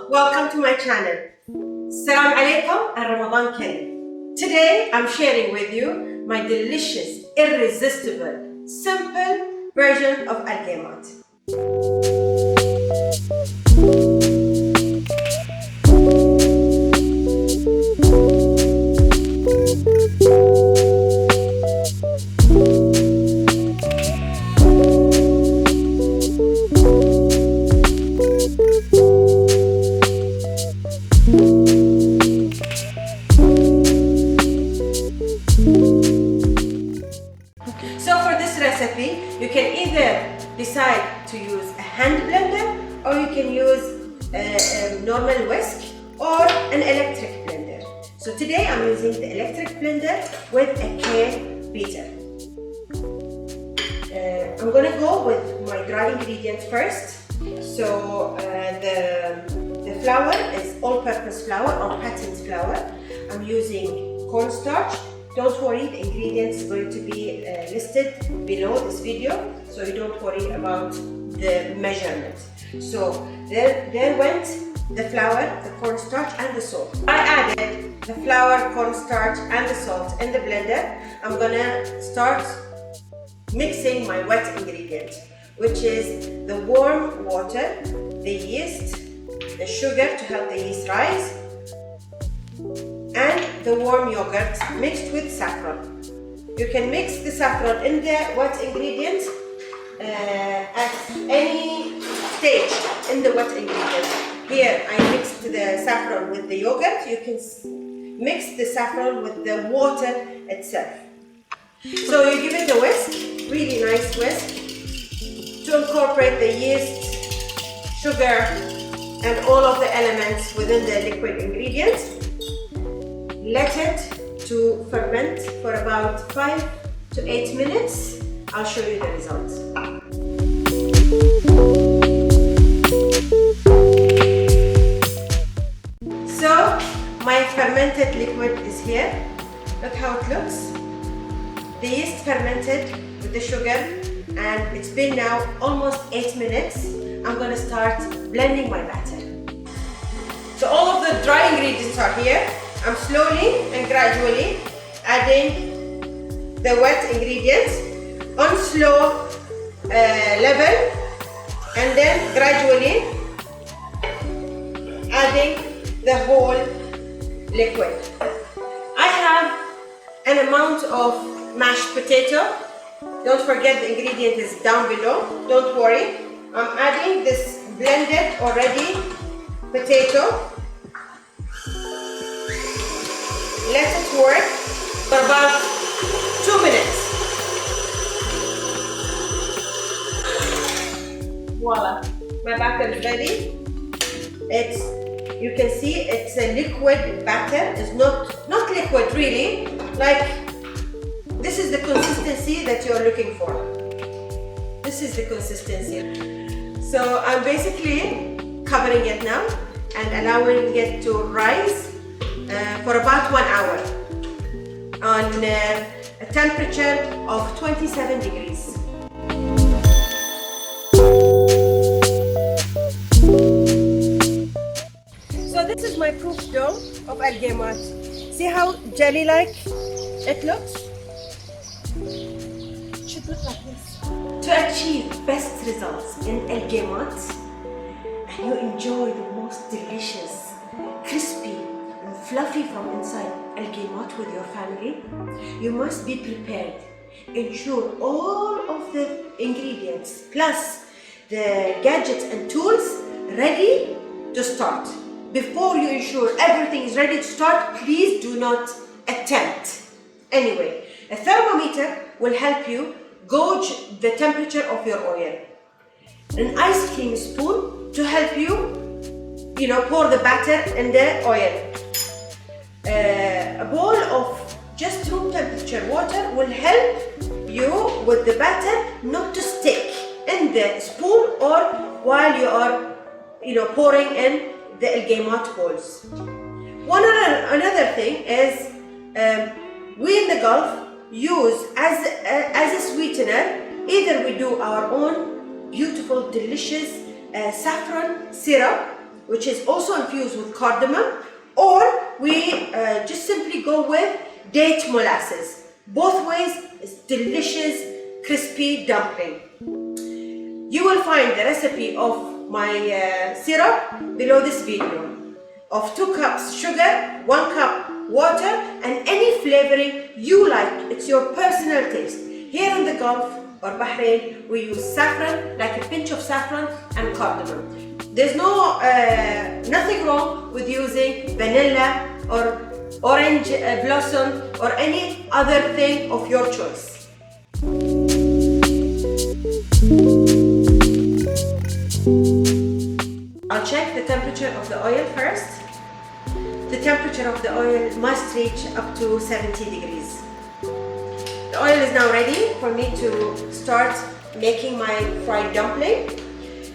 welcome to my channel. Assalamu alaikum and Ramadan Kareem. Today I'm sharing with you my delicious, irresistible, simple version of Elgaimat. So for this recipe, you can either decide to use a hand blender or you can use a normal whisk or an electric blender. So today I'm using the electric blender with a cane beater. I'm gonna go with my dry ingredients first. So the flour is all-purpose flour or patent flour. I'm using cornstarch. Don't worry, the ingredients is going to be listed below this video, so you don't worry about the measurement. So there went the flour, the cornstarch and the salt. I added the flour, cornstarch and the salt in the blender. I'm gonna start mixing my wet ingredient, which is the warm water, the yeast, the sugar to help the yeast rise, and the warm yogurt mixed with saffron. You can mix the saffron in the wet ingredient at any stage in the wet ingredient. Here I mixed the saffron with the yogurt. You can mix the saffron with the water itself. So you give it a whisk, really nice whisk, to incorporate the yeast, sugar, and all of the elements within the liquid ingredients. Let it to ferment for about 5 to 8 minutes. I'll show you the results. So my fermented liquid is here. Look how it looks. The yeast fermented with the sugar and it's been now almost 8 minutes. I'm going to start blending my batter. So all of the dry ingredients are here. I'm slowly and gradually adding the wet ingredients on slow level and then gradually adding the whole liquid. I have an amount of mashed potato. Don't forget the ingredient is down below. Don't worry. I'm adding this blended already potato. Let it work for about 2 minutes. Voila, my batter is ready. You can see it's a liquid batter. It's not liquid really. Like this is the consistency that you're looking for. This is the consistency. So I'm basically covering it now and allowing it to rise for about 1 hour on a temperature of 27 degrees. So this is my proof dough of Elgaimat. See how jelly-like it looks? It should look like this. To achieve best results in Elgaimat and you enjoy the most delicious, crispy, fluffy from inside Elgaimat with your family, you must be prepared. Ensure all of the ingredients plus the gadgets and tools ready to start. Before you ensure everything is ready to start, please do not attempt. Anyway, a thermometer will help you gauge the temperature of your oil. An ice cream spoon to help you pour the batter in the oil. A bowl of just room temperature water will help you with the batter not to stick in the spoon or while you are pouring in the Elgaimat bowls. Another thing is we in the Gulf use as a sweetener, either we do our own beautiful delicious saffron syrup which is also infused with cardamom, or we just simply go with date molasses. Both ways is delicious, crispy dumpling. You will find the recipe of my syrup below this video. Of 2 cups sugar, 1 cup water, and any flavoring you like. It's your personal taste. Here in the Gulf or Bahrain, we use saffron, like a pinch of saffron and cardamom. There's nothing wrong with using vanilla or orange blossom or any other thing of your choice. I'll check the temperature of the oil first. The temperature of the oil must reach up to 70 degrees. The oil is now ready for me to start making my fried dumpling.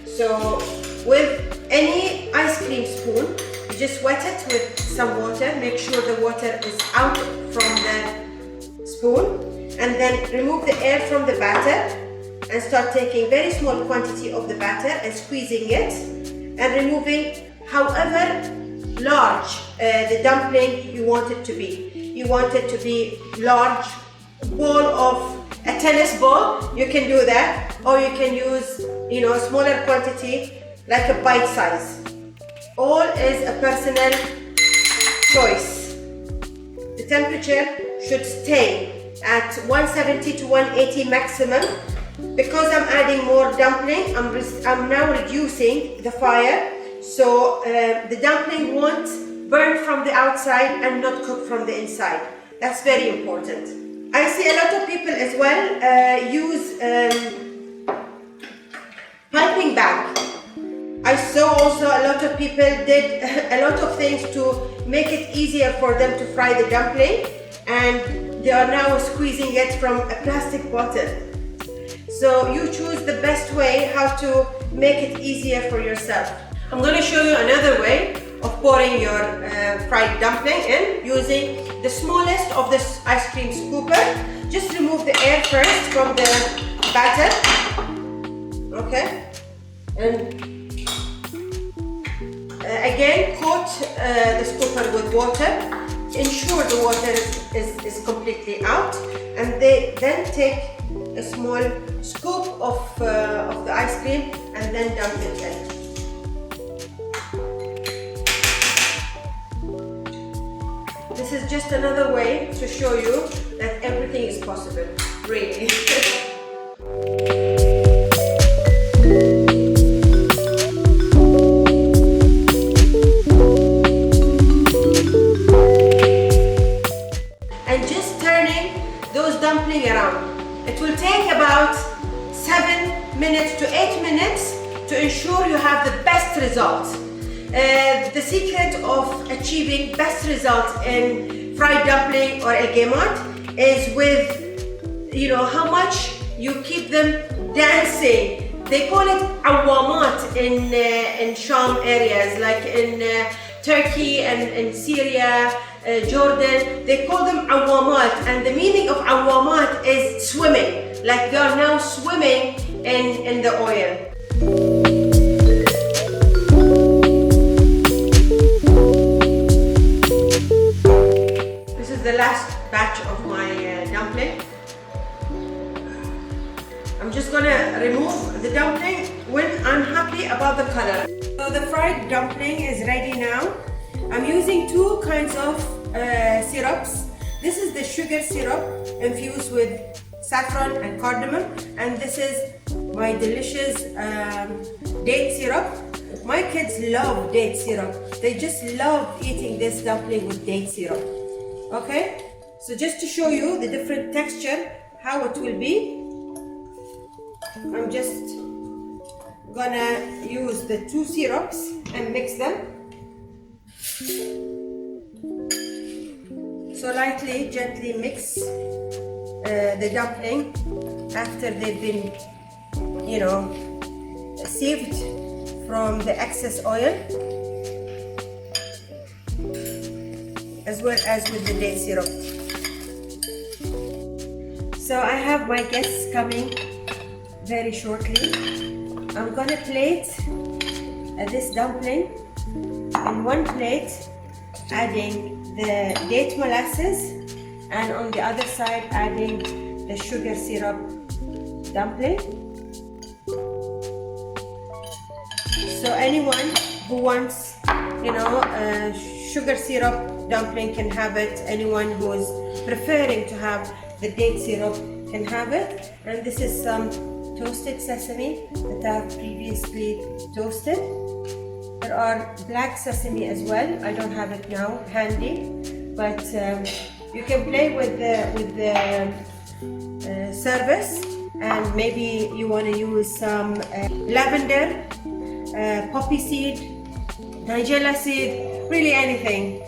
So with any ice cream spoon, you just wet it with some water. Make sure the water is out from the spoon, and then remove the air from the batter and start taking very small quantity of the batter and squeezing it and removing however large the dumpling you want it to be. You want it to be large ball of a tennis ball, you can do that, or you can use a smaller quantity like a bite size. All is a personal choice. The temperature should stay at 170 to 180 maximum. Because I'm adding more dumpling, I'm now reducing the fire, so the dumpling won't burn from the outside and not cook from the inside. That's very important. I see a lot of people as well use piping bag. I saw also a lot of people did a lot of things to make it easier for them to fry the dumpling, and they are now squeezing it from a plastic bottle. So you choose the best way how to make it easier for yourself. I'm going to show you another way of pouring your fried dumpling in using the smallest of this ice cream scooper. Just remove the air first from the batter. Okay. And again, coat the scooper with water. Ensure the water is completely out, and then take a small scoop of the ice cream and then dump it in. This is just another way to show you that everything is possible, really. And just turning those dumplings around. It will take about 7 minutes to 8 minutes to ensure you have the best results. The secret of achieving best results in fried dumpling or Elgaimat is with, how much you keep them dancing. They call it awamat in Sham areas, like in Turkey and in Syria, Jordan. They call them awamat, and the meaning of awamat is swimming, like they are now swimming in the oil. This is the last batch of my dumpling. I'm just gonna remove the dumpling when I'm happy about the color. So the fried dumpling is ready now. I'm using 2 kinds of syrups. This is the sugar syrup infused with saffron and cardamom, and this is my delicious date syrup. My kids love date syrup. They just love eating this dumpling with date syrup. Okay, so just to show you the different texture, how it will be, I'm just gonna use the 2 syrups and mix them. So lightly, gently mix the dumpling after they've been, sieved from the excess oil, as well as with the date syrup. So I have my guests coming very shortly. I'm gonna plate this dumpling in one plate, adding the date molasses, and on the other side adding the sugar syrup dumpling. So anyone who wants, sugar syrup dumpling can have it. Anyone who is preferring to have the date syrup can have it. And this is some toasted sesame that I've previously toasted. There are black sesame as well. I don't have it now handy, but you can play with the service, and maybe you want to use some lavender, poppy seed, nigella seed, really anything.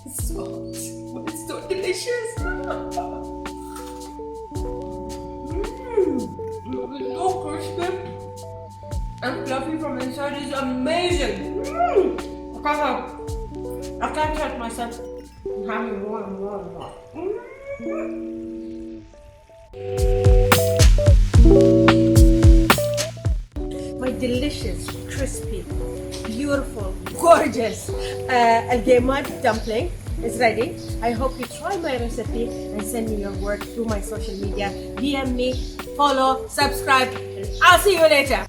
It's so delicious. It's so crispy and fluffy from inside. It's amazing. I can't help myself. I'm having more and more and more. My delicious, crispy, beautiful, gorgeous Elgaimat dumpling is ready. I hope you try my recipe and send me your work through my social media. DM me, follow, subscribe, and I'll see you later.